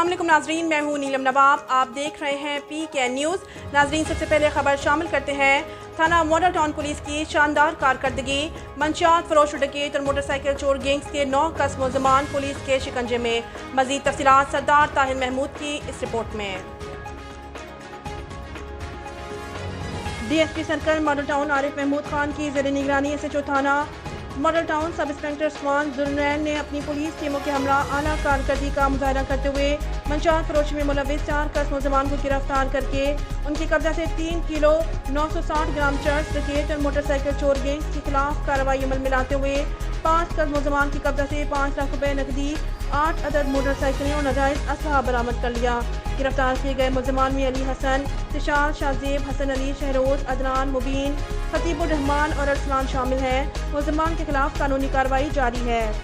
अस्सलाम वालेकुम नाजरीन, मैं हूँ नीलम नवाब। आप देख रहे हैं PK न्यूज़। नाजरीन, सबसे पहले खबर शामिल करते हैं। थाना मॉडल टाउन पुलिस की शानदार कारकर्दगी। मंशियात फरोश, डकैत और मोटरसाइकिल चोर गैंग्स के 9 कसम मुलज़मान पुलिस के शिकंजे में। मज़ीद तफसीलात सरदार ताहिर महमूद की इस रिपोर्ट में। DSP circle model town Arif Mahmood Khan की ज़ेर निगरानी SHO थाना model town sub inspector Usman Zulnain ने अपनी पुलिस टीमों के हमरा आला कारकर्दगी का मुजाहरा करते हुए मंशियात फरोशी में मुलव्विस 4 कसम मुलज़मान को गिरफ्तार करके उनके कब्जा से 3 किलो 960 ग्राम चर्स, डकैत और मोटरसाइकिल चोर गैंग्स के खिलाफ कार्रवाई अमल में लाते हुए 5 कसम मुलज़मान की कब्जा से 5 लाख रुपए नकदी, 8 अदद मोटरसाइकिलें और नाजायज़ असलहा बरामद कर लिया। गिरफ्तार किए गए मुलज़मान में अली हसन, तिशाल, शाहजेब, हसन अली, शहरोज, अदनान, मुबीन, खतीबुर रहमान और अरसलान शामिल हैं। मुलज़मान के खिलाफ कानूनी कार्रवाई जारी है।